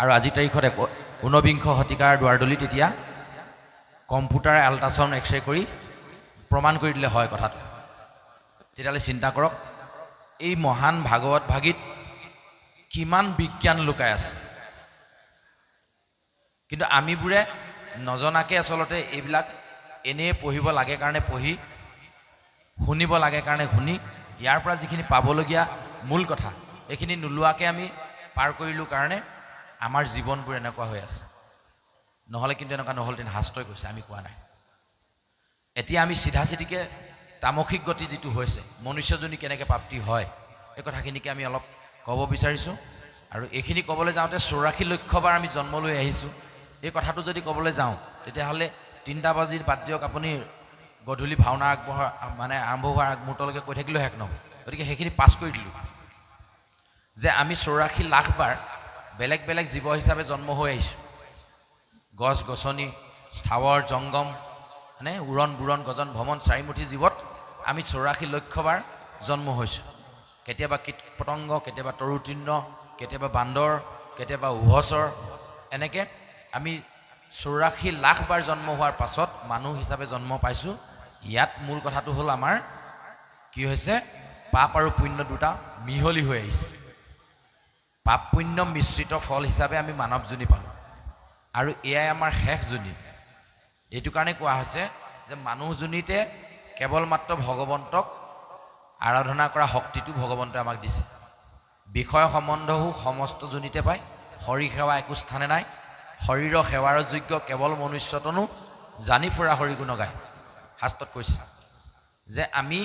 আৰু আজিৰ তাৰিখত 19বিংশ শতিকাৰ দুৱাৰদলিত এতিয়া কম্পিউটাৰ আল্ট্ৰাছাউণ্ড এক্সৰে কৰি প্ৰমাণ কৰি দিলে হয় কথাটো। তেতিয়াহ'লে চিন্তা কৰক এই মহান ভাগৱত ভাগীত কিমান বিজ্ঞান লুকাই আছে। কিন্তু আমিবোৰে নজনাকৈ আচলতে এইবিলাক এনেই পঢ়িব লাগে কাৰণে পঢ়ি, শুনিব লাগে কাৰণে শুনি, ইয়াৰ পৰা যিখিনি পাবলগীয়া মূল কথা এইখিনি নোলোৱাকৈ আমি পাৰ কৰিলোঁ কাৰণে আমাৰ জীৱনবোৰ এনেকুৱা হৈ আছে। নহ'লে কিন্তু এনেকুৱা নহ'লহেঁতেন, শাস্ত্ৰই কৈছে, আমি কোৱা নাই। এতিয়া আমি চিধা চিধিকৈ তামসিক গতি যিটো হৈছে, মনুষ্যজনী কেনেকৈ প্ৰাপ্তি হয়, এই কথাখিনিকে আমি অলপ ক'ব বিচাৰিছোঁ। আৰু এইখিনি ক'বলৈ যাওঁতে 84 লক্ষবাৰ আমি জন্ম লৈ আহিছোঁ। এই কথাটো যদি ক'বলৈ যাওঁ তেতিয়াহ'লে 3টা বাজিত বাদ দিয়ক, আপুনি গধূলি ভাওনা আৰম্ভ হোৱাৰ আগমুহূৰ্তলৈকে কৈ থাকিলেও শেষ নহয়। গতিকে সেইখিনি পাছ কৰি দিলোঁ যে আমি 84 লাখ বাৰ বেলেগ বেলেগ জীৱ হিচাপে জন্ম হৈ আহিছোঁ। গছ গছনি, স্থাৱৰ জংগম, মানে উৰণ বুৰণ গজন ভ্ৰমণ চাৰিমুঠি জীৱত আমি 84 লক্ষবাৰ জন্ম হৈছোঁ। কেতিয়াবা কীট পতংগ, কেতিয়াবা তৰুতৃণ, কেতিয়াবা বান্দৰ, কেতিয়াবা উভচৰ, এনেকৈ আমি 84 লাখ বাৰ জন্ম হোৱাৰ পাছত মানুহ হিচাপে জন্ম পাইছোঁ। ইয়াত মূল কথাটো হ'ল আমাৰ কি হৈছে, পাপ আৰু পুণ্য দুটা মিহলি হৈ আহিছে। পাপ পুণ্য মিশ্ৰিত ফল হিচাপে আমি মানৱ জনী পালোঁ, আৰু এয়াই আমাৰ শেষ জনী। এইটো কাৰণে কোৱা হৈছে যে মানুহজনীতে কেৱল মাত্ৰ ভগৱন্তক আৰাধনা কৰা শক্তিটো ভগৱন্তই আমাক দিছে। বিষয় সম্বন্ধও সমস্ত জনীতে পায়, হৰি সেৱা একো স্থানে নাই। শৰীৰৰ সেৱাৰ যোগ্য কেৱল মনুষ্যতনো জানি ফুৰা হৰি গুণ গায়। শাস্ত্ৰত কৈছে যে আমি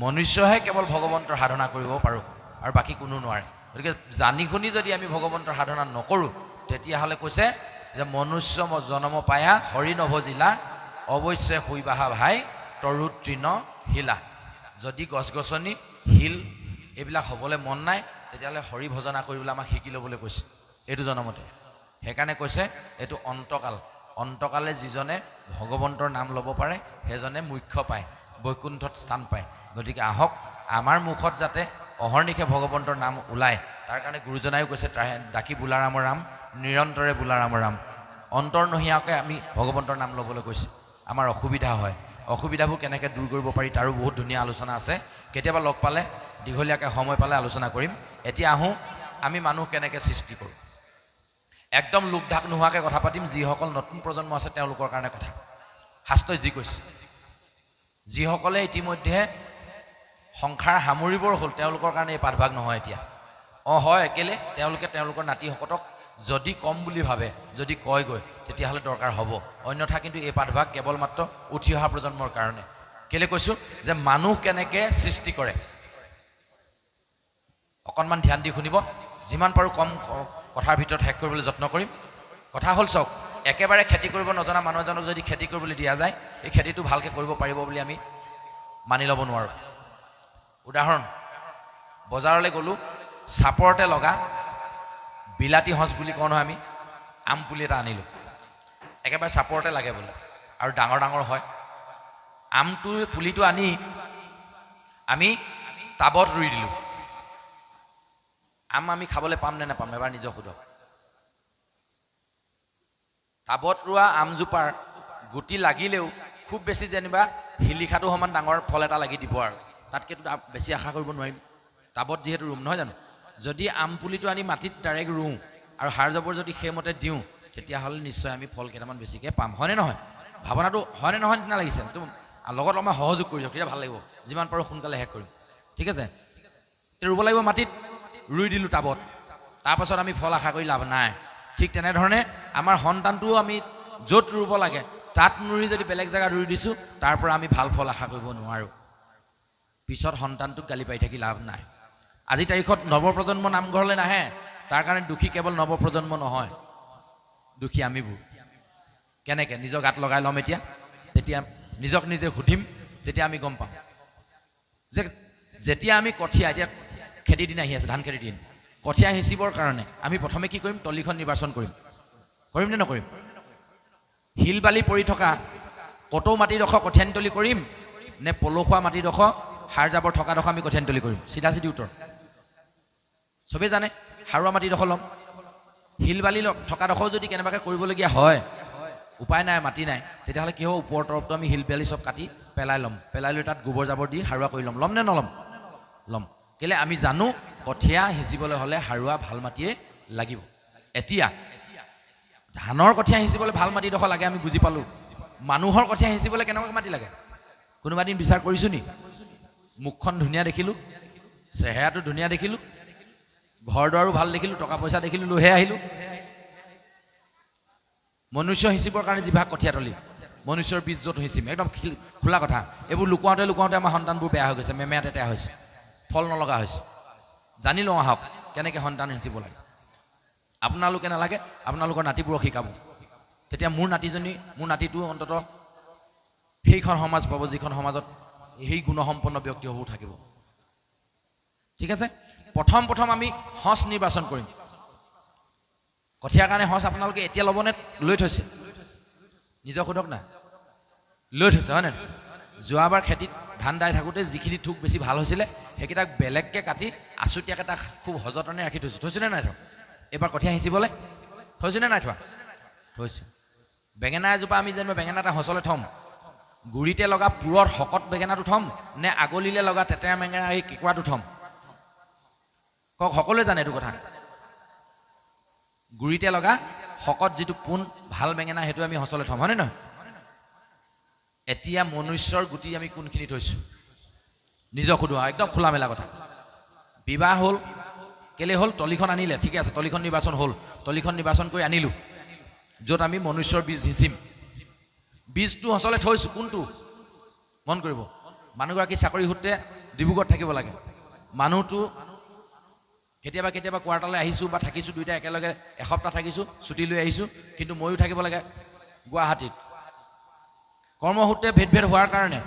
মনুষ্যহে কেৱল ভগৱন্তৰ সাধনা কৰিব পাৰোঁ, আৰু বাকী কোনো নোৱাৰে। গতিকে জানি শুনি যদি আমি ভগৱন্তৰ সাধনা নকৰোঁ, তেতিয়াহ'লে কৈছে যে মনুষ্য জনম পায়া হৰি নভজিলা, অৱশ্যে শুইবাহা ভাই তৰুতৃণ শিলা। যদি গছ গছনি, শিল এইবিলাক হ'বলৈ মন নাই, তেতিয়াহ'লে হৰি ভজনা কৰিবলৈ আমাক শিকি ল'বলৈ কৈছে এইটো জনমতে। সেইকাৰণে কৈছে এইটো অন্তকাল, অন্তকালে যিজনে ভগৱন্তৰ নাম ল'ব পাৰে সেইজনে মুখ্য পায়, বৈকুণ্ঠত স্থান পায়। গতিকে আহক আমাৰ মুখত যাতে অহৰ্নিশে ভগৱন্তৰ নাম ওলায়, তাৰ কাৰণে গুৰুজনায়ো কৈছে ডাকি বোলাৰাম ৰাম, নিৰন্তৰে বোলাৰাম ৰাম। অন্তৰ নহিয়াকৈ আমি ভগৱন্তৰ নাম ল'বলৈ কৈছে। আমাৰ অসুবিধা হয়, অসুবিধাবোৰ কেনেকৈ দূৰ কৰিব পাৰি তাৰো বহুত ধুনীয়া আলোচনা আছে। কেতিয়াবা লগ পালে, দীঘলীয়াকৈ সময় পালে আলোচনা কৰিম। এতিয়া আহোঁ আমি মানুহ কেনেকৈ সৃষ্টি কৰোঁ। একদম লোক ঢাক নোহোৱাকৈ কথা পাতিম। যিসকল নতুন প্ৰজন্ম আছে তেওঁলোকৰ কাৰণে কথা। শাস্ত্ৰই যি কৈছে, যিসকলে ইতিমধ্যে সংসাৰ সামৰিবৰ হ'ল তেওঁলোকৰ কাৰণে এই পাঠভাগ নহয় এতিয়া। হয়, কেলে তেওঁলোকে তেওঁলোকৰ নাতিসকলক যদি কম বুলি ভাবে, যদি কয়গৈ, তেতিয়াহ'লে দৰকাৰ হ'ব। অন্যথা কিন্তু এই পাঠভাগ কেৱল মাত্ৰ উঠি অহা প্ৰজন্মৰ কাৰণে। কেলে কৈছোঁ যে মানুহ কেনেকৈ সৃষ্টি কৰে, অকণমান ধ্যান দি শুনিব। যিমান পাৰোঁ কম কথাৰ ভিতৰত শেষ কৰিবলৈ যত্ন কৰিম। কথা হ'ল চাওক, একেবাৰে খেতি কৰিব নজনা মানুহ এজনক যদি খেতি কৰিবলৈ দিয়া যায়, এই খেতিটো ভালকৈ কৰিব পাৰিব বুলি আমি মানি ল'ব নোৱাৰোঁ। উদাহৰণ, বজাৰলৈ গ'লোঁ, চাপৰতে লগা বিলাতী সঁচ বুলি কওঁ নহয় আমি, আম পুলি এটা আনিলোঁ। একেবাৰে চাপৰতে লাগে বোলে আৰু ডাঙৰ ডাঙৰ হয়। আমটো পুলিটো আনি আমি টাবত ৰুই দিলোঁ। আম আমি খাবলৈ পাম নে নাপাম এবাৰ নিজক সোধক। টাবত ৰোৱা আমজোপাৰ গুটি লাগিলেও খুব বেছি যেনিবা শিলিখাটো সমান ডাঙৰ ফল এটা লাগি দিব, আৰু তাতকৈ বেছি আশা কৰিব নোৱাৰিম। টাবত যিহেতু ৰুম নহয় জানো। যদি আম পুলিটো আনি মাটিত ডাইৰেক্ট ৰুওঁ আৰু সাৰ জাবৰ যদি সেইমতে দিওঁ, তেতিয়াহ'লে নিশ্চয় আমি ফল কেইটামান বেছিকৈ পাম, হয়নে নহয়? ভাৱনাটো হয়নে নহয় নিচিনা লাগিছে? লগত আমাৰ সহযোগ কৰি দিয়ক, তেতিয়া ভাল লাগিব। যিমান পাৰোঁ সোনকালে শেষ কৰিম, ঠিক আছে? ৰুব লাগিব মাটিত, ৰুই দিলোঁ টাবত, তাৰপাছত আমি ফল আশা কৰি লাভ নাই। ঠিক তেনেধৰণে আমাৰ সন্তানটোও আমি য'ত ৰুব লাগে তাত নুৰুই যদি বেলেগ জেগাত ৰুই দিছোঁ, তাৰ পৰা আমি ভাল ফল আশা কৰিব নোৱাৰোঁ। পিছত সন্তানটোক গালি পাৰি থাকি লাভ নাই। আজিৰ তাৰিখত নৱপ্ৰজন্ম নামঘৰলৈ নাহে, তাৰ কাৰণে দোষী কেৱল নৱপ্ৰজন্ম নহয়, দোষী আমিবোৰ। কেনেকৈ নিজৰ গাত লগাই ল'ম এতিয়া, তেতিয়া নিজক নিজে সুধিম, তেতিয়া আমি গম পাম যে যেতিয়া আমি কঠীয়া, এতিয়া খেতিৰ দিন আহি আছে, ধান খেতিৰ দিন, কঠীয়া সিঁচিবৰ কাৰণে আমি প্ৰথমে কি কৰিম? তলিখন নিৰ্বাচন কৰিম। কৰিম নে নকৰিম? শিল বালি পৰি থকা কটৌ মাটিডোখৰ কঠীয়ানিতলি কৰিম নে পলসুৱা মাটিডোখৰ সাৰ জাবৰ থকাডোখৰ আমি কঠীয়ানিতলি কৰিম? চিধা চিধি উত্তৰ চবেই জানে। সাৰুৱা মাটিডোখৰ ল'ম। শিল বালি থকাডোখৰ যদি কেনেবাকৈ কৰিবলগীয়া হয়, উপায় নাই, মাটি নাই, তেতিয়াহ'লে কি হ'ব, ওপৰৰ তৰফটো আমি শিল বালি চব কাটি পেলাই ল'ম, পেলাই লৈ তাত গোবৰ জাবৰ দি সাৰুৱা কৰি ল'ম নে নল'ম? ল'ম। কেলৈ? আমি জানো কঠীয়া সিঁচিবলৈ হ'লে সাৰুৱা ভাল মাটিয়ে লাগিব। এতিয়া ধানৰ কঠীয়া সিঁচিবলৈ ভাল মাটিডোখৰ লাগে, আমি বুজি পালোঁ। মানুহৰ কঠীয়া সিঁচিবলৈ কেনেকুৱা মাটি লাগে? কোনোবা দিন বিচাৰ কৰিছোঁ নি? মুখখন ধুনীয়া দেখিলোঁ, চেহেৰাটো ধুনীয়া দেখিলোঁ, ঘৰ দুৱাৰো ভাল দেখিলোঁ, টকা পইচা দেখিলোঁ, লৈহে আহিলোঁ। মনুষ্য সিঁচিবৰ কাৰণে যিভাগ কঠীয়াতলি, মনুষ্যৰ বীজ য'ত সিঁচিম, একদম খোলা কথা। এইবোৰ লুকুৱাওঁতে আমাৰ সন্তানবোৰ বেয়া হৈ গৈছে, মেমেয়া তেতেয়া হৈছে, ফল নলগা হৈছে। জানি লওঁ আহক কেনেকৈ সন্তান সিঁচিব লাগে। আপোনালোকে নালাগে, আপোনালোকৰ নাতিবোৰক শিকাব। তেতিয়া মোৰ নাতিটো অন্ততঃ সেইখন সমাজ পাব যিখন সমাজত সেই গুণসম্পন্ন ব্যক্তিসমূহ থাকিব। ঠিক আছে? প্ৰথম আমি সঁচ নিৰ্বাচন কৰিম। কঠীয়াৰ কাৰণে সঁচ আপোনালোকে এতিয়া ল'বনে লৈ থৈছে? নিজক সোধক না, লৈ থৈছে হয়নে? যোৱাবাৰ খেতিত ধান দাই থাকোঁতে যিখিনি থোক বেছি ভাল হৈছিলে সেইকেইটাক বেলেগকৈ কাটি আছুতীয়াকৈ তাক খুব সযতনে ৰাখি থৈছোনে নাই থোৱা? এইবাৰ কঠীয়া সিঁচিবলৈ থৈছোনে নাই থোৱা? থৈছোঁ। বেঙেনা এজোপা আমি যেনিবা বেঙেনা এটা সঁচলৈ থ'ম, গুৰিতে লগা পুৰত শকত বেঙেনাটো থ'ম নে আগলিলে লগা তেতেৰা বেঙেনা এই কেঁকুৰাটো থ'ম? কওক, সকলোৱে জানে এইটো কথা। গুৰিতে লগা শকত যিটো পোন ভাল বেঙেনা সেইটো আমি সঁচলৈ থ'ম, হয়নে নহয়? এতিয়া মনুষ্যৰ গুটি আমি কোনখিনি থৈছোঁ নিজক সোধোঁ, একদম খোলা মেলা কথা। বিবাহ হ'ল, কেলে হ'ল? তলিখন আনিলে, ঠিকে আছে, তলিখন নিৰ্বাচন হ'ল, তলিখন নিৰ্বাচন কৰি আনিলোঁ য'ত আমি মনুষ্যৰ বীজ সিঁচিম। বীজটো সঁচলৈ থৈছোঁ, কোনটো? মন কৰিব। মানুহগৰাকী চাকৰি সূত্ৰে ডিব্ৰুগড়ত থাকিব লাগে, মানুহটো কেতিয়াবা কোৱাৰ্টাৰলৈ আহিছোঁ বা থাকিছোঁ, দুইটা একেলগে এসপ্তাহ থাকিছোঁ, ছুটি লৈ আহিছোঁ, কিন্তু ময়ো থাকিব লাগে গুৱাহাটীত। কৰ্মসূত্ৰে ভেদ হোৱাৰ কাৰণে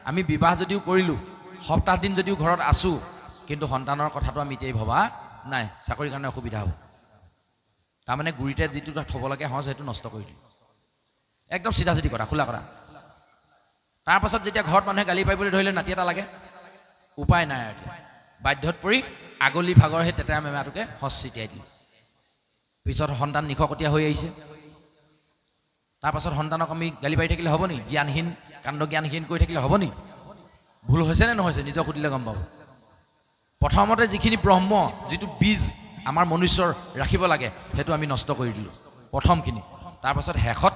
আমি বিবাহ যদিও কৰিলোঁ, সপ্তাহ দিন যদিও ঘৰত আছোঁ, কিন্তু সন্তানৰ কথাটো আমি এতিয়াই ভবা নাই, চাকৰিৰ কাৰণে অসুবিধা হ'ব। তাৰমানে গুৰিতে যিটো থ'ব লাগে সঁচ সেইটো নষ্ট কৰি দিলোঁ। একদম চিধা কথা, খোলা কথা। তাৰপাছত যেতিয়া ঘৰত মানুহে গালি পাৰিবলৈ ধৰিলে, নাতি এটা লাগে, উপায় নাই আৰু এতিয়া বাধ্যত পৰি আগলি ভাগৰ সেই তেতেৰা মেমেয়াটোকে সঁচ ছিটিয়াই দিলে। পিছত সন্তান নিশকতীয়া হৈ আহিছে। তাৰপাছত সন্তানক আমি গালি পাৰি থাকিলে হ'ব নি? জ্ঞানহীন, কাণ্ডজ্ঞানহীন কৰি থাকিলে হ'ব নি? ভুল হৈছে নে নহৈছে নিজক সুধিলে গম পাব। প্ৰথমতে যিখিনি ব্ৰহ্ম, যিটো বীজ আমাৰ মনুষ্যৰ ৰাখিব লাগে, সেইটো আমি নষ্ট কৰি দিলোঁ প্ৰথমখিনি। তাৰপাছত শেষত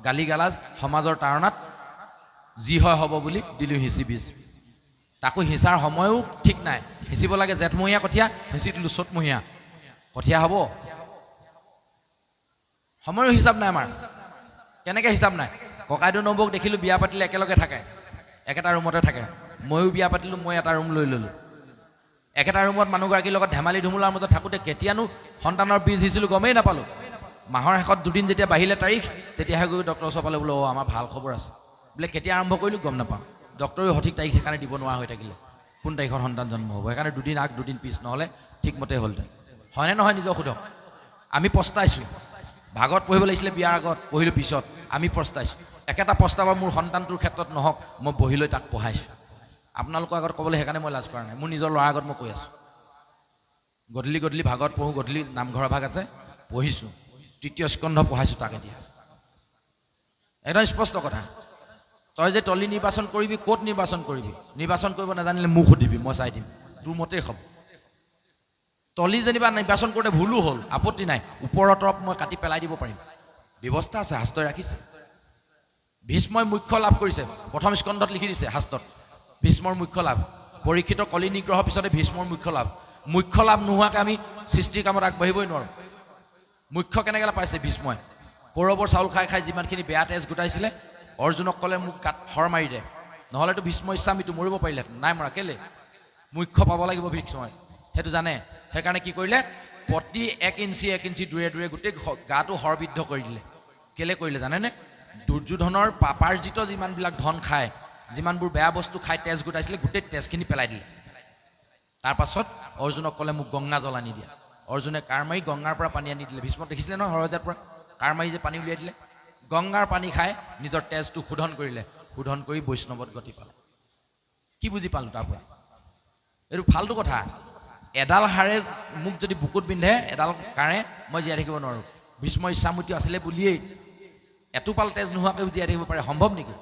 গালি গালাজ সমাজৰ তাৰণাত যি হয় হ'ব বুলি দিলোঁ সিঁচি বীজ। তাকো সিঁচাৰ সময়ো ঠিক নাই, সিঁচিব লাগে জেঠমহীয়া কঠীয়া, সিঁচি দিলোঁ চ'তমহীয়া কঠীয়া হ'ব। সময়ো হিচাপ নাই আমাৰ। কেনেকৈ হিচাপ নাই? ককাইদেউ নবৌক দেখিলোঁ বিয়া পাতিলে একেলগে থাকে, একেটা ৰুমতে থাকে। ময়ো বিয়া পাতিলোঁ, মই এটা ৰুম লৈ ল'লোঁ। একেটা ৰুমত মানুহগৰাকীৰ লগত ধেমালি ধুমুলাৰ মাজত থাকোঁতে কেতিয়ানো সন্তানৰ বীজ সিঁচিলোঁ গমেই নাপালোঁ। মাহৰ শেষত দুদিন যেতিয়া বাঢ়িলে তাৰিখ, তেতিয়াহে গৈ ডক্টৰৰ ওচৰ পালে, বোলে আমাৰ ভাল খবৰ আছে। বোলে কেতিয়া আৰম্ভ কৰিলোঁ গম নাপাওঁ। ডক্টৰেও সঠিক তাৰিখ সেইকাৰণে দিব নোৱাৰা হৈ থাকিলে, কোন তাৰিখত সন্তান জন্ম হ'ব। সেইকাৰণে দুদিন আগ দুদিন পিছ, নহ'লে ঠিকমতে হ'লহেঁতেন। হয়নে নহয় নিজক সোধক। আমি পস্তাইছোঁ, ভাগত পঢ়িব লাগিছিলে বিয়াৰ আগত, পঢ়িলোঁ পিছত। আমি পস্তাইছোঁ। একেটা পস্তাৱা মোৰ সন্তানটোৰ ক্ষেত্ৰত নহওক, মই বহি লৈ তাক পঢ়াইছোঁ। আপোনালোকৰ আগত ক'বলৈ সেইকাৰণে মই লাজ কৰা নাই, মোৰ নিজৰ ল'ৰাৰ আগত মই কৈ আছোঁ। গধূলি ভাগত পঢ়োঁ, গধূলি নামঘৰৰ ভাগ আছে, পঢ়িছোঁ, 3য় স্কন্ধ পঢ়াইছোঁ তাক। এতিয়া একদম স্পষ্ট কথা। তই যে তলি নিৰ্বাচন কৰিবি, ক'ত নিৰ্বাচন কৰিবি? নিৰ্বাচন কৰিব নাজানিলে মোক সুধিবি, মই চাই দিম, তোৰ মতেই হ'ব। তলি যেনিবা নিৰ্বাচন কৰোঁতে ভুলো হ'ল, আপত্তি নাই, ওপৰৰ তৰফ মই কাটি পেলাই দিব পাৰিম, ব্যৱস্থা আছে, শাস্ত্ৰই ৰাখিছে। ভীষ্মই মুখ্য লাভ কৰিছে, প্ৰথম স্কন্ধত লিখি দিছে শাস্ত্ৰত, ভীষ্মৰ মুখ্য লাভ। পৰীক্ষিতৰ কলি নিগ্ৰহৰ পিছতে ভীষ্মৰ মুখ্য লাভ। মুখ্য লাভ নোহোৱাকৈ আমি সৃষ্টিৰ কামত আগবাঢ়িবই নোৱাৰোঁ। মুখ্য কেনেকৈ পাইছে ভীষ্মই? কৌৰৱৰ চাউল খাই যিমানখিনি বেয়া তেজ গোটাইছিলে, অৰ্জুনক ক'লে মোক গাত শৰ মাৰি দে, নহ'লেতো ভীষ্ম ইচ্ছামিতো মৰিব পাৰিলেহেঁতেন, নাই মৰা। কেলে? মুখ্য পাব লাগিব ভীষ্মই, সেইটো জানে। সেইকাৰণে কি কৰিলে? প্ৰতি 1 ইঞ্চি দূৰে গোটেই গাটো শৰবিদ্ধ কৰি দিলে। কেলে কৰিলে জানেনে? দুৰ্যোধনৰ পাপাৰ্জিত যিমানবিলাক ধন খায়, যিমানবোৰ বেয়া বস্তু খাই তেজ গোটাইছিলে, গোটেই তেজখিনি পেলাই দিলে। তাৰপাছত অৰ্জুনক ক'লে মোক গংগা জল আনি দিয়া। অৰ্জুনে কাৰ মাৰি গংগাৰ পৰা পানী আনি দিলে। ভীষ্মক দেখিছিলে নহয় সৰজাৰ পৰা কাৰ মাৰি যে পানী উলিয়াই দিলে। গংগাৰ পানী খাই নিজৰ তেজটো শোধন কৰিলে, শোধন কৰি বৈষ্ণৱত গতি পালে। কি বুজি পালোঁ তাৰ পৰা? এইটো ফাল্টু কথা। এডাল হাড়ে মোক যদি বুকুত বিন্ধে এডাল কাঁড়ে মই জীয়াই থাকিব নোৱাৰোঁ। ভীষ্ম ইচ্ছামৃত্যু আছিলে বুলিয়েই এটোপাল তেজ নোহোৱাকৈ জীয়াই থাকিব পাৰে, সম্ভৱ নেকি?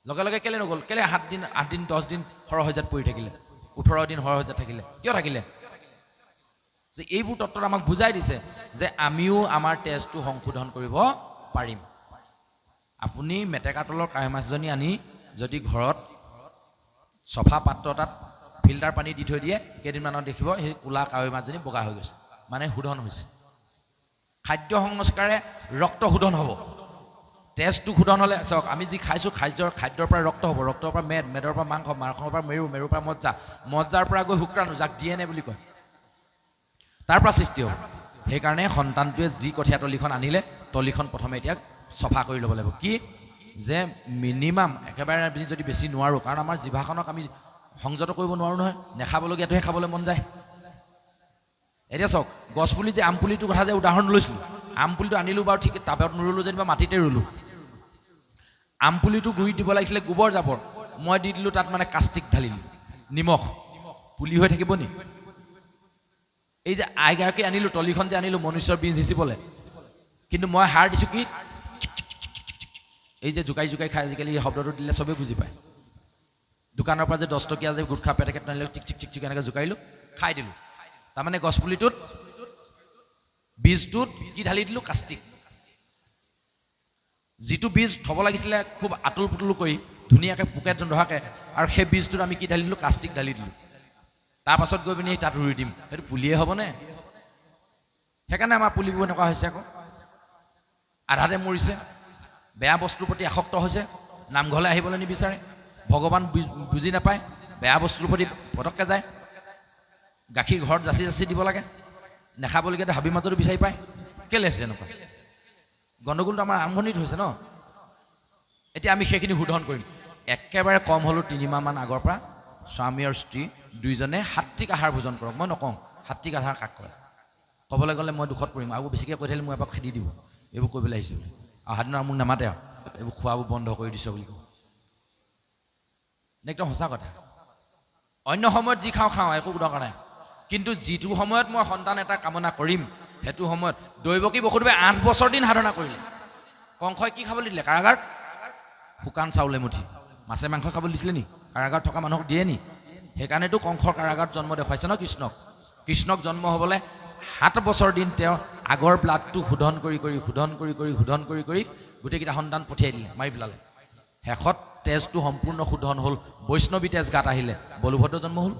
লগে লগে কেলে নগ'ল? কেলে 7 দিন 8 দিন 10 দিন সৰহজাত পৰি থাকিলে, 18 দিন সৰহজাত থাকিলে? কিয় থাকিলে? যে এইবোৰ তত্ত্বত আমাক বুজাই দিছে যে আমিও আমাৰ তেজটো সংশোধন কৰিব পাৰিম। আপুনি মেটেকা তলৰ কাৱৈ মাছজনী আনি যদি ঘৰত চফা পাত্ৰ এটাত ফিল্টাৰ পানী দি থৈ দিয়ে, কেইদিনমানত দেখিব সেই ক'লা কাৱৈ মাছজনী বগা হৈ গৈছে, মানে শোধন হৈছে। খাদ্য সংস্কাৰে ৰক্ত শোধন হ'ব, তেজটো শোধন হ'লে চাওক আমি যি খাইছোঁ খাদ্যৰ পৰা ৰক্ত হ'ব, ৰক্তৰ পৰা মেদৰ পৰা মাংস, মাংসৰ পৰা মেৰুৰ পৰা মজ্জা, মজ্জাৰ পৰা গৈ শুক্ৰাণু, যাক DNA বুলি কয়, তাৰ পৰা সৃষ্টি হ'ব। সেইকাৰণে সন্তানটোৱে যি কঠীয়া তলিখন আনিলে, তলিখন প্ৰথমে এতিয়া চফা কৰি ল'ব লাগিব। কি যে মিনিমাম একেবাৰে যদি বেছি নোৱাৰোঁ, কাৰণ আমাৰ জিভাখনক আমি সংযত কৰিব নোৱাৰোঁ নহয়, নেখাবলগীয়াটোহে খাবলৈ মন যায়। এতিয়া চাওক গছপুলি যে আমপুলিটোৰ কথা যে উদাহৰণ লৈছিলোঁ, আমপুলিটো আনিলোঁ বাৰু ঠিক, টাবত নুৰুলোঁ যেনিবা মাটিতে ৰুলোঁ। আমপুলিটো গুৰিত দিব লাগিছিলে গোবৰ জাবৰ, মই দি দিলোঁ তাত মানে কাষ্টিক ঢালিলোঁ, নিমখ, পুলি হৈ থাকিব নি? এই যে আইগৰাকী আনিলোঁ, তলিখন যে আনিলোঁ মনুষ্যৰ বীজ সিঁচিবলৈ, কিন্তু মই সাৰ দিছোঁ কি? এই যে জোকাই জোকাই খাই, আজিকালি এই শব্দটো দিলে চবেই বুজি পায়। দোকানৰ পৰা যে 10 টকীয়া যে গুটখা পেকেট আনিলে চিক চিক চিক চিক এনেকৈ জোকাৰিলোঁ, খাই দিলোঁ। তাৰমানে গছপুলিটোত বীজটোত কি ঢালি দিলোঁ? কাষ্টিক। যিটো বীজ থ'ব লাগিছিলে খুব আতুল পুতুল কৰি ধুনীয়াকৈ পোকে নধৰাকৈ, আৰু সেই বীজটোত আমি কি ঢালি দিলোঁ? কাষ্টিক ঢালি দিলোঁ। তাৰপাছত গৈ পিনি তাত ৰুই দিম, সেইটো পুলিয়ে হ'বনে? সেইকাৰণে আমাৰ পুলিবোৰ এনেকুৱা হৈছে, আকৌ আধাতে মৰিছে, বেয়া বস্তুৰ প্ৰতি আসক্ত হৈছে, নামঘৰলৈ আহিবলৈ নিবিচাৰে, ভগৱান বুজি নাপায়, বেয়া বস্তুৰ প্ৰতি পটককৈ যায়, গাখীৰ ঘৰত যাচি যাচি দিব লাগে, নেখাবলগীয়াটো হাবি মাজতো বিচাৰি পায়। কেলে হৈছে এনেকুৱা? গণ্ডগোলটো আমাৰ আৰম্ভণিত হৈছে ন। এতিয়া আমি সেইখিনি শোধন কৰিম। একেবাৰে কম হ'লেও 3 মাহমান আগৰ পৰা স্বামী আৰু স্ত্ৰী দুইজনে সাত্বিক আহাৰ ভোজন কৰক। মই নকওঁ সাত্বিক আহাৰ কাক কৰে, ক'বলৈ গ'লে মই দুখত পৰিম, আৰু বেছিকৈ কৈ থাকিলে মোক এবাৰ খেদি দিব, এইবোৰ কৰিবলৈ আহিছোঁ বুলি। অহা দিনত মোক নামাতে আৰু এইবোৰ খোৱাবোৰ বন্ধ কৰি দিছ বুলি কওঁ, একদম সঁচা কথা। অন্য সময়ত যি খাওঁ খাওঁ, একো দৰকাৰ নাই, কিন্তু যিটো সময়ত মই সন্তান এটা কামনা কৰিম, সেইটো সময়ত দৈৱকী বসুদেৱে 8 বছৰ দিন সাধনা কৰিলে। কংসই কি খাবলৈ দিলে? কাৰাগাৰত শুকান চাউল এমুঠি, মাছে মাংস খাবলৈ দিছিলে নি? কাৰাগাৰত থকা মানুহক দিয়ে নি? সেইকাৰণেতো কংসৰ কাৰাগাৰত জন্ম দেখুৱাইছে ন কৃষ্ণক। কৃষ্ণক জন্ম হ'বলৈ 7 বছৰ দিন তেওঁ আগৰ ব্লাডটো শোধন কৰি গোটেইকেইটা সন্তান পঠিয়াই দিলে, মাৰি পেলালে। শেষত তেজটো সম্পূৰ্ণ শোধন হ'ল, বৈষ্ণৱী তেজ গাত আহিলে, বলুভদ্ৰ জন্ম হ'ল।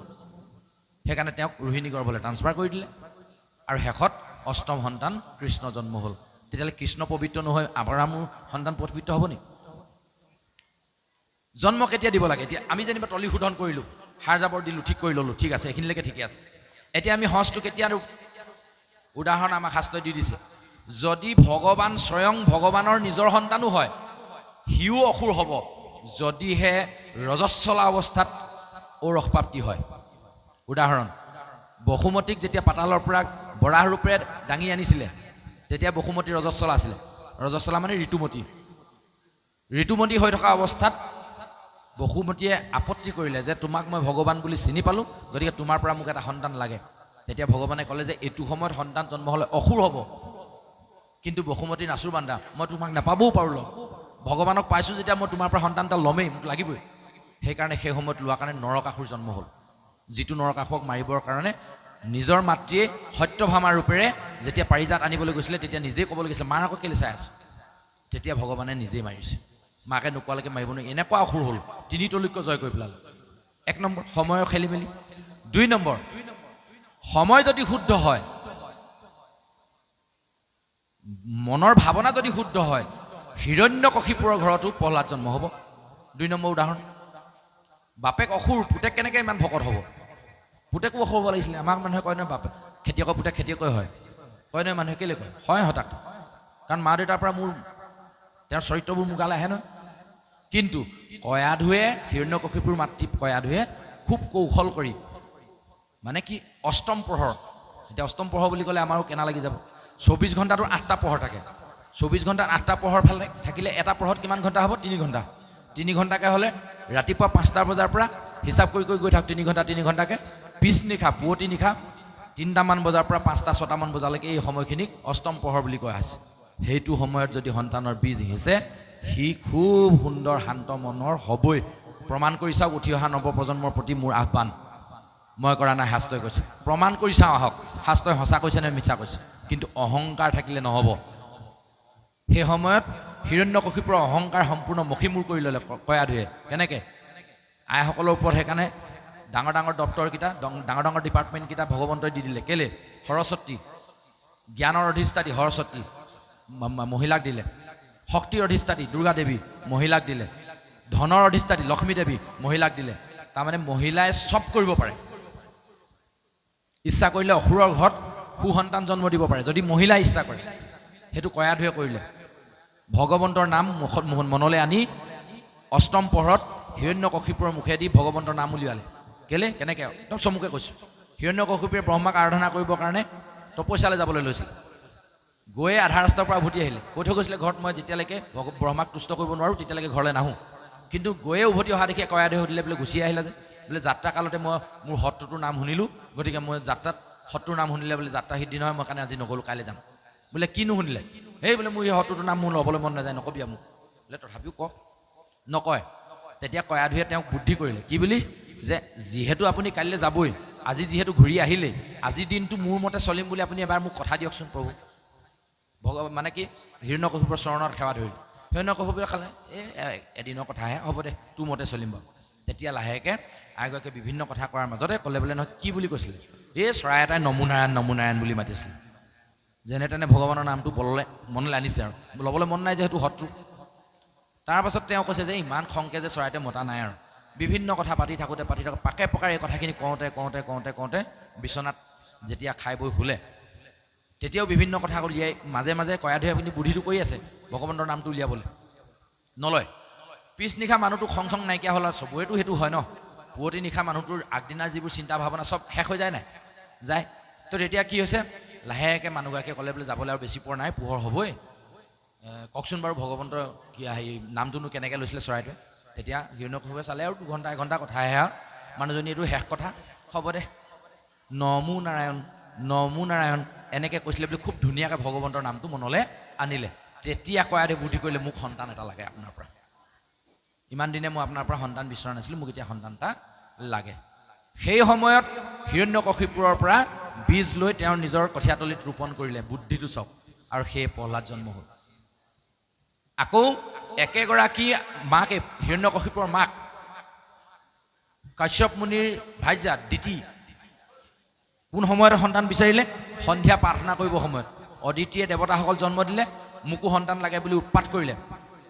সেইকাৰণে তেওঁক ৰোহিণী গৰ্ভলৈ ট্ৰান্সফাৰ কৰি দিলে, আৰু শেষত 8ম সন্তান কৃষ্ণ জন্ম হ'ল। তেতিয়াহ'লে কৃষ্ণ পবিত্ৰ নহয় আব্ৰাহামৰ সন্তান পবিত্ৰ হ'ব নেকি? জন্ম কেতিয়া দিব লাগে? এতিয়া আমি যেনিবা তলি শোধন কৰিলোঁ, সাৰ জাবৰ দিলোঁ, ঠিক কৰি ল'লোঁ, ঠিক আছে, এইখিনিলৈকে ঠিকে আছে। এতিয়া আমি সঁচটো কেতিয়া? উদাহৰণ আমাক শাস্ত্ৰই দি দিছে, যদি ভগৱান স্বয়ং ভগৱানৰ নিজৰ সন্তানো হয়, সিও অসুৰ হ'ব যদিহে ৰজস্বলা অৱস্থাত ঔৰসপ্ৰাপ্তি হয়। উদাহৰণ, বসুমতীক যেতিয়া পাতালৰ পৰা বৰাহ ৰূপেৰে দাঙি আনিছিলে, তেতিয়া বসুমতী ৰজস্বলা আছিলে। ৰজস্বলা মানে ঋতুমতী হৈ থকা অৱস্থাত বসুমতীয়ে আপত্তি কৰিলে যে তোমাক মই ভগৱান বুলি চিনি পালোঁ, গতিকে তোমাৰ পৰা মোক এটা সন্তান লাগে। তেতিয়া ভগৱানে ক'লে যে এইটো সময়ত সন্তান জন্ম হ'লে অসুৰ হ'ব, কিন্তু বসুমতী নাচুৰ বান্ধা, মই তোমাক নাপাবও পাৰোঁ, লগ ভগৱানক পাইছোঁ যেতিয়া মই তোমাৰ পৰা সন্তান এটা ল'মেই, মোক লাগিবই। সেইকাৰণে সেই সময়ত লোৱাৰ কাৰণে নৰকাসুৰ জন্ম হ'ল, যিটো নৰকাসুৰক মাৰিবৰ কাৰণে নিজৰ মাতৃয়ে সত্যভামা ৰূপেৰে যেতিয়া পাৰিজাত আনিবলৈ গৈছিলে, তেতিয়া নিজেই ক'বলৈ গৈছিলে, মাৰ আকৌ কেলৈ চাই আছোঁ? তেতিয়া ভগৱানে নিজেই মাৰিছে, মাকে নোকোৱালৈকে মাৰিব নোৱাৰি। এনেকুৱা অসুৰ হ'ল, 3 তলৈক্য জয় কৰি পেলালে। 1 নম্বৰ সময়ৰ খেলি মেলি। 2 নম্বৰ, সময় যদি শুদ্ধ হয়, মনৰ ভাৱনা যদি শুদ্ধ হয়, হিৰণ্যকশিপুৰৰ ঘৰতো প্ৰহ্লাদ জন্ম হ'ব। 2 নম্বৰ উদাহৰণ। বাপেক অসুৰ, পুতেক কেনেকৈ ইমান ভকত হ'ব? পুতেকো অসুৰ হ'ব লাগিছিলে। আমাক মানুহে কয় নহয়, বাপেক খেতিয়কৰ পুতেক খেতিয়কে হয়, কয় নহয় মানুহে, কেলৈ কয়? হয় হঠাৎ, কাৰণ মা দেউতাৰ পৰা তেওঁৰ চৰিত্ৰবোৰ মোৰ গালৈ আহে নহয়। কিন্তু কয়াধুৱে, হিৰণ্যকশিপুৰ মাতৃ কয়াধুৱে খুব কৌশল কৰি, মানে কি, অষ্টম প্ৰহৰ, এতিয়া অষ্টম প্ৰহৰ বুলি ক'লে আমাৰো কেনা লাগি যাব। 24 ঘণ্টাটো 8টা প্ৰহৰ থাকে। 24 ঘণ্টাত 8টা প্ৰহৰ ফালে থাকিলে এটা প্ৰহৰত কিমান ঘণ্টা হ'ব? 3 ঘণ্টা। 3 ঘণ্টাকৈ হ'লে ৰাতিপুৱা 5টা বজাৰ পৰা হিচাপ কৰি গৈ থাক, 3 ঘণ্টাকৈ পিছনিশা পুৱতি নিশা 3টামান বজাৰ পৰা 5টা 6টামান বজালৈকে এই সময়খিনিক অষ্টম প্ৰহৰ বুলি কোৱা হৈছে। সেইটো সময়ত যদি সন্তানৰ বীজ সিঁচে সি খুব সুন্দৰ শান্ত মনৰ হ'বই। প্ৰমাণ কৰি চাওক উঠি অহা নৱপ্ৰজন্মৰ প্ৰতি মোৰ আহ্বান। মই কৰা নাই, শাস্ত্ৰই কৈছে। প্ৰমাণ কৰি চাওঁ আহক শাস্ত্ৰই সঁচা কৈছে নে মিছা কৈছে। কিন্তু অহংকাৰ থাকিলে নহ'ব। সেই সময়ত হিৰণ্যকশিপুৰৰ অহংকাৰ সম্পূৰ্ণ মষিমূৰ কৰি ল'লে কয়াধুৱে। কেনেকৈ? আইসকলৰ ওপৰত সেইকাৰণে ডাঙৰ ডাঙৰ দপ্তৰকেইটা, ডাঙৰ ডাঙৰ ডিপাৰ্টমেণ্টকেইটা ভগৱন্তই দি দিলে। কেলে? সৰস্বতী, জ্ঞানৰ অধিষ্ঠাত্ৰী সৰস্বতী মহিলাক দিলে। শক্তিৰ অধিষ্ঠাত্ৰী দুৰ্গা দেৱী মহিলাক দিলে। ধনৰ অধিষ্ঠাত্ৰী লক্ষ্মী দেৱী মহিলাক দিলে। তাৰমানে মহিলাই চব কৰিব পাৰে। ইচ্ছা কৰিলে অসুৰৰ ঘৰত সুসন্তান জন্ম দিব পাৰে যদি মহিলাই ইচ্ছা কৰে। সেইটো কয়াধুৱে কৰিলে। ভগৱন্তৰ নাম মনলৈ আনি অষ্টম প্ৰহৰত হিৰণ্যকশিপুৰৰ মুখেদি ভগৱন্তৰ নাম উলিয়ালে। কেলে? কেনেকৈ? একদম চমুকে কৈছোঁ। হিৰণ্যকশিপুৰে ব্ৰহ্মাক আৰাধনা কৰিবৰ কাৰণে তপস্যালৈ যাবলৈ লৈছিল। গৈয়ে আধা ৰাস্তাৰ পৰা উভতি আহিলে। কৈ থৈ গৈছিলে ঘৰত মই যেতিয়ালৈকে ব্ৰহ্মাক তুষ্ট কৰিব নোৱাৰোঁ তেতিয়ালৈকে ঘৰলৈ নাহোঁ। কিন্তু গৈয়ে উভতি অহা দেখি কয়াধুৱে সুধিলে, বোলে গুচি আহিলা যে? বোলে যাত্ৰা কালতে মই মোৰ শত্ৰুটোৰ নাম শুনিলোঁ, গতিকে মই যাত্ৰাত শত্ৰুৰ নাম শুনিলে বোলে যাত্ৰা সিদ্ধি নহয়, মই কাৰণে আজি নগ'লোঁ, কাইলৈ যাম। বোলে কিনো শুনিলে? এই বোলে মোৰ এই শত্ৰুটোৰ নাম মোৰ ল'বলৈ মন নাযায়, নকবি মোক। বোলে তথাপিও কওক। নকয়। তেতিয়া কয়াধুৱে তেওঁক বুদ্ধি কৰিলে। কি বুলি? যে যিহেতু আপুনি কাইলৈ যাবই, আজি যিহেতু ঘূৰি আহিলেই, আজিৰ দিনটো মোৰ মতে চলিম বুলি আপুনি এবাৰ মোক কথা দিয়কচোন প্ৰভু। মানে কি? হিৰণ্যকশিপুৰৰ চৰণত সেৱা ধৰিলে। হিৰণ্যকশিপুৰে খালে এদিনৰ কথাহে, হ'ব দে তোৰ মতে চলিম বাৰু। তেতিয়া লাহেকৈ আইগৰাকীয়ে বিভিন্ন কথা কোৱাৰ মাজতে ক'লে, বোলে নহয় কি বুলি কৈছিলে? এই চৰাই এটাই নমো নাৰায়ণ নমো নাৰায়ণ বুলি মাতিছিলে। যেনে তেনে ভগৱানৰ নামটো মনলৈ আনিছে আৰু ল'বলৈ মন নাই যে সেইটো শত্ৰু। তাৰপাছত তেওঁ কৈছে যে ইমান খংকে যে চৰাইটোৱে মতা নাই আৰু। বিভিন্ন কথা পাতি থাকোঁতে পাকে পকাৰে এই কথাখিনি কওঁতে বিচনাত যেতিয়া খাই বৈ শুলে তেতিয়াও বিভিন্ন কথা উলিয়াই মাজে মাজে কয়াধুৱে আপুনি বুদ্ধিটো কৰি আছে ভগৱন্তৰ নামটো উলিয়াবলৈ, নলয়। পিছনিশা মানুহটো খং চং নাইকিয়া হ'ল আৰু চবৰেতো সেইটো হয় ন। পুৱতি নিশা মানুহটোৰ আগদিনাৰ যিবোৰ চিন্তা ভাৱনা চব শেষ হৈ যায় নাই? যায়। তো তেতিয়া কি হৈছে? লাহেকৈ মানুহগৰাকীয়ে ক'লে, বোলে যাবলৈ আৰু বেছি পৰ নাই, পোহৰ হ'বই, কওকচোন বাৰু ভগৱন্তৰ কি হেৰি নামটোনো কেনেকৈ লৈছিলে চৰাইটোৱে? তেতিয়া হিৰণ্যকশিপুৰে চালে আৰু 2 ঘণ্টা 1 ঘণ্টা কথাহে আৰু মানুহজনী এইটো শেষ কথা, হ'ব দে নমো নাৰায়ণ নমো নাৰায়ণ এনেকৈ কৈছিলে বুলি খুব ধুনীয়াকৈ ভগৱন্তৰ নামটো মনলৈ আনিলে। তেতিয়া কয়াধুৱে বুদ্ধি কৰিলে, মোক সন্তান এটা লাগে আপোনাৰ পৰা। ইমান দিনে মই আপোনাৰ পৰা সন্তান বিচৰা নাছিলোঁ, মোক এতিয়া সন্তান এটা লাগে। সেই সময়ত হিৰণ্যকশিপুৰৰ পৰা বীজ লৈ তেওঁৰ নিজৰ কঠীয়াতলিত ৰোপণ কৰিলে। বুদ্ধিটো চাওক। আৰু সেই প্ৰহ্লাদ জন্ম হ'ল। আকৌ একেগৰাকী মাকে, হিৰণ্যকশিপুৰৰ মাক কাশ্যপ মুনিৰ ভাৰ্যা দিতি, কোন সময়তে সন্তান বিচাৰিলে? সন্ধিয়া প্ৰাৰ্থনা কৰিব সময়ত। অদিতিয়ে দেৱতাসকল জন্ম দিলে, মোকো সন্তান লাগে বুলি উৎপাত কৰিলে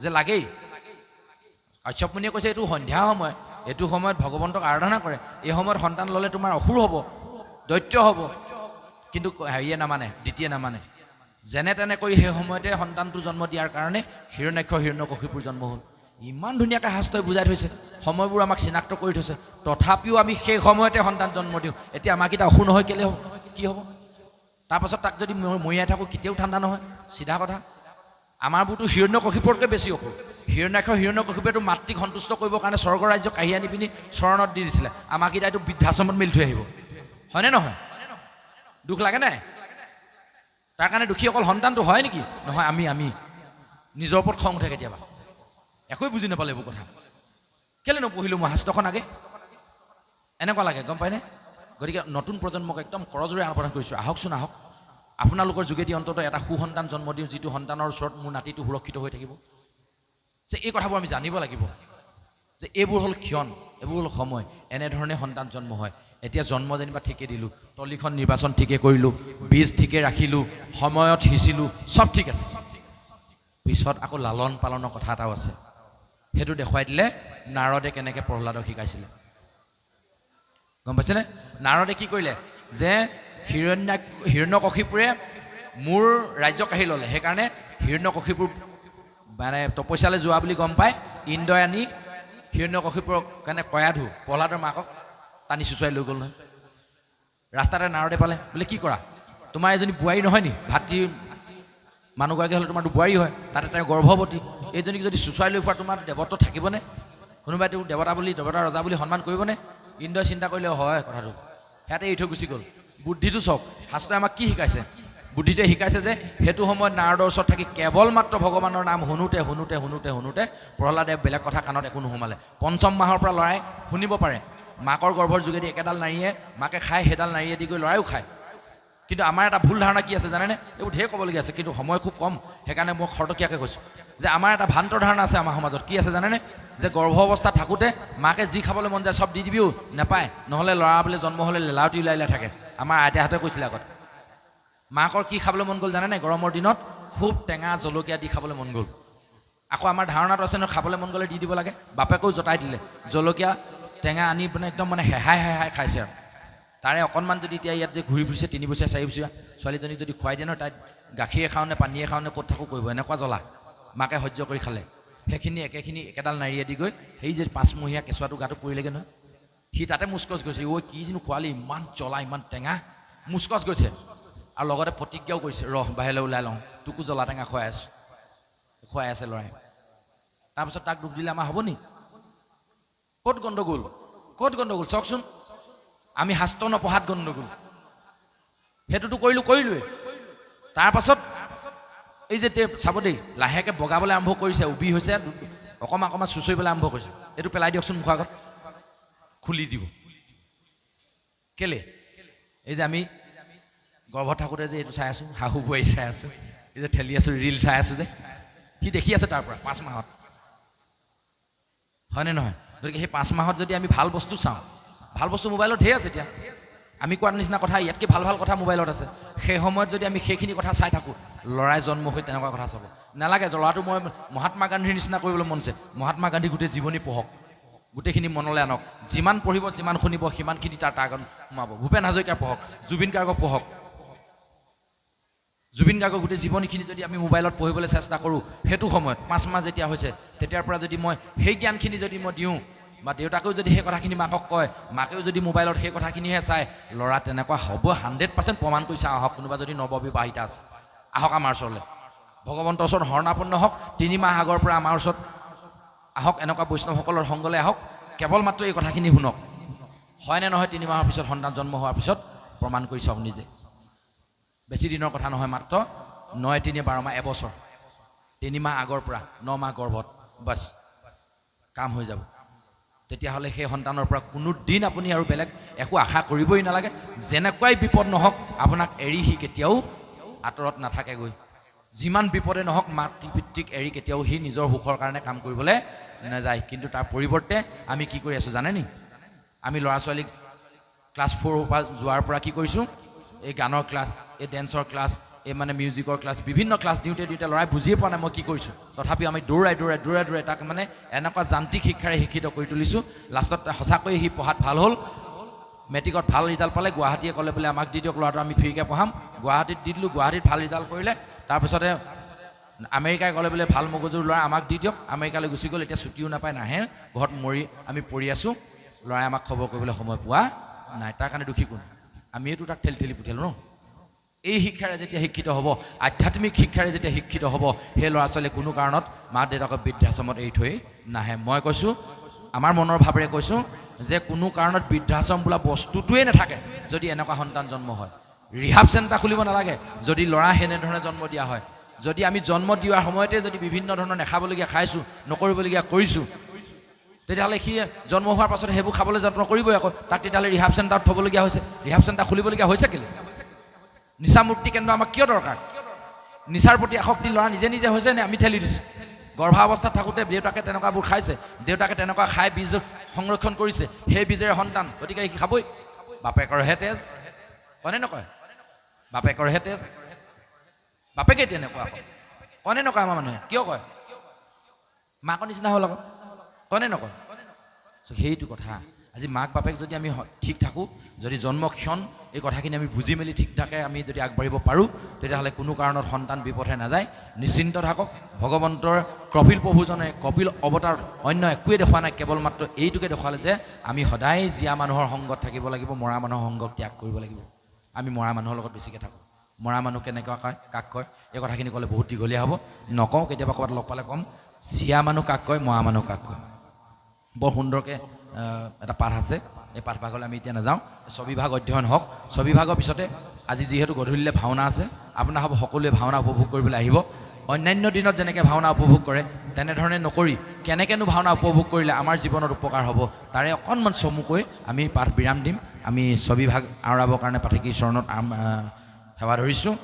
যে লাগেই। কাশ্যপ মুনিয়ে কৈছে এইটো সন্ধ্যা সময়, এইটো সময়ত ভগৱন্তক আৰাধনা কৰে, এই সময়ত সন্তান ল'লে তোমাৰ অসুৰ হ'ব, দৈত্য হ'ব। কিন্তু হেৰিয়ে নামানে, দিতিয়ে নামানে। যেনে তেনে কৰি সেই সময়তে সন্তানটো জন্ম দিয়াৰ কাৰণে হিৰণ্যাক্ষ হিৰণ্যকশিপুৰ জন্ম হ'ল। ইমান ধুনীয়াকৈ শাস্ত্ৰই বুজাই থৈছে, সময়বোৰ আমাক চিনাক্ত কৰি থৈছে। তথাপিও আমি সেই সময়তে সন্তান জন্ম দিওঁ। এতিয়া আমাক এতিয়া অসুৰ নহয় কেলৈ হ'ব? কি হ'ব? তাৰপাছত তাক যদি মৰিয়াই থাকোঁ কেতিয়াও ঠাণ্ডা নহয়। চিধা কথা। আমাৰবোৰতো হিৰণ্যকশিপুৰতকৈ বেছি অসুৰ। হিৰণ্যাক্ষ হিৰণ্যকশিপুৰেতো মাতৃক সন্তুষ্ট কৰিবৰ কাৰণে স্বৰ্গ ৰাজ্য কাঢ়ি আনি পিনি চৰণত দি দিছিলে। আমাক এতিয়া এইটো বৃদ্ধাশ্ৰমত মেলি থৈ আহিব, হয়নে নহয়? দুখ লাগে নাই? তাৰ কাৰণে দুখী অকল সন্তানটো হয় নেকি? নহয়, আমি নিজৰ ওপৰত খং উঠে কেতিয়াবা। একোৱে বুজি নাপালে এইবোৰ কথা। কেলৈ নপঢ়িলোঁ মই শাস্ত্ৰখন আগে? এনেকুৱা লাগে, গম পায়নে? গতিকে নতুন প্ৰজন্মক একদম কৰজোৰে আহ্বান কৰিছোঁ, আহকচোন আহক, আপোনালোকৰ যোগেদি অন্ততঃ এটা সুসন্তান জন্ম দিওঁ, যিটো সন্তানৰ ওচৰত মোৰ নাতিটো সুৰক্ষিত হৈ থাকিব। যে এই কথাবোৰ আমি জানিব লাগিব যে এইবোৰ হ'ল ক্ষণ, এইবোৰ হ'ল সময়। এনেধৰণে সন্তান জন্ম হয়। এতিয়া জন্ম যেনিবা ঠিকে দিলোঁ, তলিখন নিৰ্বাচন ঠিকে কৰিলোঁ, বীজ ঠিকে ৰাখিলোঁ, সময়ত সিঁচিলোঁ, চব ঠিক আছে। পিছত আকৌ লালন পালনৰ কথা এটাও আছে। সেইটো দেখুৱাই দিলে নাৰদে কেনেকৈ প্ৰহ্লাদক শিকাইছিলে। গম পাইছেনে? নাৰদে কি কৰিলে? যে হিৰণ্যকশিপুৰে মোৰ ৰাজ্য কাঢ়ি ল'লে, সেইকাৰণে হিৰণ্যকশিপুৰ মানে তপস্যালৈ যোৱা বুলি গম পাই ইন্দ্ৰই আনি হিৰণ্যকশিপুৰক কাৰণে কয়াধু প্ৰহ্লাদৰ মাকক টানি চুচুৱাই লৈ গ'ল নহয়। ৰাস্তাতে নাৰদে পালে, বোলে কি কৰা? তোমাৰ এজনী বোৱাৰী নহয় নি? ভাতৃ মানুহগৰাকী হ'লে তোমাৰতো বোৱাৰী হয়, তাতে তেওঁ গৰ্ভৱতী। এইজনীক যদি চুচুৱাই লৈ ফুৰা তোমাৰ দেৱত্ব থাকিবনে? কোনোবাই তোক দেৱতা ৰজা বুলি সন্মান কৰিবনে? ইন্দ্ৰই চিন্তা কৰিলে হয় কথাটো, সিহঁতে এৰি থৈ গুচি গ'ল। বুদ্ধিটো চাওক, শাস্ত্ৰই আমাক কি শিকাইছে? বুদ্ধিটোৱে শিকাইছে যে সেইটো সময়ত নাৰদৰ ওচৰত থাকি কেৱল মাত্ৰ ভগৱানৰ নাম শুনোতে প্ৰহ্লাদে বেলেগ কথা কাণত একো নোসোমালে। পঞ্চম মাহৰ পৰা ল'ৰাই শুনিব পাৰে, মাকৰ গৰ্ভৰ যোগেদি একেডাল নাৰীয়ে মাকে খায়, সেইডাল নাৰীয়ে দি গৈ ল'ৰায়ো খায়। কিন্তু আমাৰ এটা ভুল ধাৰণা কি আছে জানেনে? এইবোৰ ঢেৰ ক'বলগীয়া আছে, কিন্তু সময় খুব কম, সেইকাৰণে মই খৰতকীয়াকৈ কৈছোঁ যে আমাৰ এটা ভ্ৰান্ত ধাৰণা আছে আমাৰ সমাজত। কি আছে জানেনে? যে গৰ্ভ অৱস্থাত থাকোঁতে মাকে যি খাবলৈ মন যায় চব দি দিবিও, নাপায়, নহ'লে ল'ৰা বোলে জন্ম হ'লে লেলাৱতি ওলাই থাকে। আমাৰ আইতাহঁতে কৈছিলে আগত, মাকৰ কি খাবলৈ মন গ'ল জানেনে? গৰমৰ দিনত খুব টেঙা জলকীয়া দি খাবলৈ মন গ'ল। আকৌ আমাৰ ধাৰণাটো আছে নহয়, খাবলৈ মন গ'লে দি দিব লাগে। বাপেকেও জতাই দিলে, জলকীয়া টেঙা আনি মানে একদম মানে হেহাই খাইছে আৰু। তাৰে অকণমান যদি এতিয়া ইয়াত যে ঘূৰি ফুৰিছে 3 বছৰীয়া 4 বছৰীয়া ছোৱালীজনীক যদি খুৱাই দিয়ে ন, তাইত গাখীৰে খাওঁ নে পানীয়ে খাওঁ নে ক'ত থাকোঁ কৰিব, এনেকুৱা জ্বলা মাকে সহ্য কৰি খালে। সেইখিনি একেডাল নাৰীয়ে দি গৈ সেই যে 5 মহীয়া কেঁচুৱাটো গাটো পৰিলেগৈ নহয়, সি তাতে মুচকচ গৈছে, ঐ কি যেনো খোৱালি, ইমান জ্বলা ইমান টেঙা, মুচকচ গৈছে। আৰু লগতে প্ৰতিজ্ঞাও কৰিছে, ৰহ বাহিৰলৈ ওলাই লওঁ, তোকো জ্বলা টেঙা খুৱাই আছে ল'ৰাই। তাৰপিছত তাক দুখ দিলে আমাৰ হ'ব নি? ক'ত গণ্ডগোল চাওকচোন। আমি শাস্ত্ৰ নপঢ়াত গণ্ডগোল, সেইটোতো কৰিলোৱেই। তাৰপাছত এই যে চাব দেই, লাহেকৈ বগাবলৈ আৰম্ভ কৰিছে, উবি হৈছে, অকণমান চুঁচৰিবলৈ আৰম্ভ কৰিছে। এইটো পেলাই দিয়কচোন মুখৰ আগত, খুলি দিব। কেলে? এই যে আমি গৰ্ভত থাকোঁতে যে এইটো চাই আছোঁ, শাহু বোৱাৰী চাই আছোঁ, এই যে ঠেলি আছোঁ, ৰিল চাই আছোঁ যে, সি দেখি আছে তাৰ পৰা 5 মাহত, হয়নে নহয়? গতিকে সেই 5 মাহত যদি আমি ভাল বস্তু চাওঁ, ভাল বস্তু মোবাইলত ঢেৰ আছে। এতিয়া আমি কোৱাৰ নিচিনা কথা, ইয়াতকৈ ভাল কথা মোবাইলত আছে। সেই সময়ত যদি আমি সেইখিনি কথা চাই থাকোঁ, ল'ৰাই জন্ম হৈ তেনেকুৱা কথা চাব নালাগে। ল'ৰাটো মই মহাত্মা গান্ধীৰ নিচিনা কৰিবলৈ মন আছে, মহাত্মা গান্ধী গোটেই জীৱনী পঢ়ক, গোটেইখিনি মনলৈ আনক। যিমান পঢ়িব, যিমান শুনিব, সিমানখিনি তাৰ আগত সোমাব। ভূপেন হাজৰিকা পঢ়ক, জুবিন গাৰ্গক পঢ়ক। জুবিন গাৰ্গৰ গোটেই জীৱনীখিনি যদি আমি মোবাইলত পঢ়িবলৈ চেষ্টা কৰোঁ, সেইটো সময়ত 5 মাহ যেতিয়া হৈছে, তেতিয়াৰ পৰা যদি মই সেই জ্ঞানখিনি যদি মই দিওঁ, বা দেউতাকেও যদি সেই কথাখিনি মাকক কয়, মাকেও যদি মোবাইলত সেই কথাখিনিহে চায়, ল'ৰা তেনেকুৱা হ'ব 100% প্ৰমাণ কৰিছে। আহক, কোনোবা যদি নৱবিবাহিতা আছে আহক আমাৰ ওচৰলৈ, ভগৱন্তৰ ওচৰত শৰণাপন্ন হওক। 3 মাহ আগৰ পৰা আমাৰ ওচৰত আহক, এনেকুৱা বৈষ্ণৱসকলৰ সংগলৈ আহক, কেৱল মাত্ৰ এই কথাখিনি শুনক। হয়নে নহয়? 3 মাহৰ পিছত সন্তান জন্ম হোৱাৰ পিছত প্ৰমাণ কৰি চাওক নিজে। বেছি দিনৰ কথা নহয়, মাত্ৰ 9, 3, 12 মাহ, এবছৰ। 3 মাহ আগৰ পৰা 9 মাহ গৰ্ভত, বাছ কাম হৈ যাব। তেতিয়াহ'লে সেই সন্তানৰ পৰা কোনো দিন আপুনি আৰু বেলেগ একো আশা কৰিবই নালাগে। যেনেকুৱাই বিপদ নহওক, আপোনাক এৰি সি কেতিয়াও আঁতৰত নাথাকেগৈ। যিমান বিপদে নহওক, মাতৃ পিতৃক এৰি কেতিয়াও সি নিজৰ সুখৰ কাৰণে কাম কৰিবলৈ নাযায়। কিন্তু তাৰ পৰিৱৰ্তে আমি কি কৰি আছোঁ জানে নি? আমি ল'ৰা ছোৱালীক ক্লাছ 4 পৰা যোৱাৰ পৰা কি কৰিছোঁ? এই গানৰ ক্লাছ, এই ডেন্সৰ ক্লাছ, এই মানে মিউজিকৰ ক্লাছ, বিভিন্ন ক্লাছ দিওঁতে ল'ৰাই বুজিয়ে পোৱা নাই মই কি কৰিছোঁ। তথাপিও আমি দৌৰাই তাক মানে এনেকুৱা যান্ত্ৰিক শিক্ষাৰে শিক্ষিত কৰি তুলিছোঁ। লাষ্টত সঁচাকৈয়ে সি পঢ়াত ভাল হ'ল, মেট্ৰিকত ভাল ৰিজাল্ট পালে। গুৱাহাটীয়ে ক'লে বোলে আমাক দি দিয়ক, ল'ৰাটো আমি ফ্ৰীকৈ পঢ়াম। গুৱাহাটীত দি দিলোঁ, গুৱাহাটীত ভাল ৰিজাল্ট কৰিলে। তাৰপিছতে আমেৰিকাই ক'লে বোলে ভাল মগজুৰ ল'ৰা আমাক দি দিয়ক। আমেৰিকালৈ গুচি গ'ল, এতিয়া ছুটিও নাপায়, নাহে, ঘৰত আমি পৰি আছোঁ। ল'ৰাই আমাক খবৰ কৰিবলৈ সময় পোৱা নাই। তাৰ কাৰণে দুখী কোন? আমিয়েতো তাক ঠেলি পঠিয়ালোঁ ন। এই শিক্ষাৰে যেতিয়া শিক্ষিত হ'ব, আধ্যাত্মিক শিক্ষাৰে যেতিয়া শিক্ষিত হ'ব, সেই ল'ৰা ছোৱালীয়ে কোনো কাৰণত মাক দেউতাকক বৃদ্ধাশ্ৰমত এৰি থৈ নাহে। মই কৈছোঁ, আমাৰ মনৰ ভাৱেৰে কৈছোঁ যে কোনো কাৰণত বৃদ্ধাশ্ৰম বোলা বস্তুটোৱেই নাথাকে যদি এনেকুৱা সন্তান জন্ম হয়। ৰিহাব চেণ্টাৰ খুলিব নালাগে যদি ল'ৰা সেনেধৰণে জন্ম দিয়া হয়। যদি আমি জন্ম দিয়াৰ সময়তে যদি বিভিন্ন ধৰণৰ নাখাবলগীয়া খাইছোঁ, নকৰিবলগীয়া কৰিছোঁ, তেতিয়াহ'লে সি জন্ম হোৱাৰ পাছত সেইবোৰ খাবলৈ যত্ন কৰিবই। আকৌ তাক তেতিয়াহ'লে ৰিহাব চেণ্টাৰত থ'বলগীয়া হৈছে, ৰিহাব চেণ্টাৰ খুলিবলগীয়া হৈছে কেলৈ? নিচা মুক্তি কেন্দ্ৰ আমাক কিয় দৰকাৰ? নিচাৰ প্ৰতি আসক্তি ল'ৰা নিজে হৈছে নে আমি ঠেলি দিছোঁ? গৰ্ভাৱস্থাত থাকোঁতে দেউতাকে তেনেকুৱাবোৰ খাইছে, দেউতাকে তেনেকুৱা খাই বীজ সংৰক্ষণ কৰিছে, সেই বীজেৰে সন্তান, গতিকে সি খাবই। বাপেকৰহে তেজ, কয়নে নকয়? বাপেকৰহে তেজ, বাপেকেই তেনেকুৱা, কয়নে নকয়? আমাৰ মানুহে কিয় কয়? মাকৰ নিচিনা হ'ল আকৌ, কয়নে নকয়? সেইটো কথা। আজি মাক বাপেক যদি আমি ঠিক থাকোঁ, যদি জন্মক্ষণ এই কথাখিনি আমি বুজি মেলি ঠিক থাকে আমি যদি আগবাঢ়িব পাৰোঁ, তেতিয়াহ'লে কোনো কাৰণত সন্তান বিপথে নাযায়। নিশ্চিন্ত থাকক। ভগৱন্তৰ কপিল প্ৰভুজনে কপিল অৱতাৰ অন্য একোৱে দেখুওৱা নাই, কেৱল মাত্ৰ এইটোকে দেখুৱালে যে আমি সদায় জীয়া মানুহৰ সংগত থাকিব লাগিব, মৰা মানুহৰ সংগক ত্যাগ কৰিব লাগিব। আমি মৰা মানুহৰ লগত বেছিকৈ থাকোঁ। মৰা মানুহ কেনেকুৱা কয়, কাক কয়, এই কথাখিনি ক'লে বহুত দীঘলীয়া হ'ব, নকওঁ। কেতিয়াবা ক'ৰবাত লগ পালে ক'ম জীয়া মানুহ কাক কয়, মৰা মানুহ কাক কয়। বৰ সুন্দৰকৈ এটা পাঠ আছে এই পাঠভাগলৈ আমি এতিয়া নাযাওঁ ছবিভাগ অধ্যয়ন হওক ছবিভাগৰ পিছতে আজি যিহেতু গধূলিলৈ ভাওনা আছে আপোনালোক সকলোৱে ভাওনা উপভোগ কৰিবলৈ আহিব অন্যান্য দিনত যেনেকৈ ভাওনা উপভোগ কৰে তেনেধৰণে নকৰি কেনেকৈনো ভাওনা উপভোগ কৰিলে আমাৰ জীৱনত উপকাৰ হ'ব তাৰে অকণমান চমুকৈ আমি পাঠ বিৰাম দিম আমি ছবিভাগ আওৰাবৰ কাৰণে পাঠকী চৰণত সেৱা ধৰিছোঁ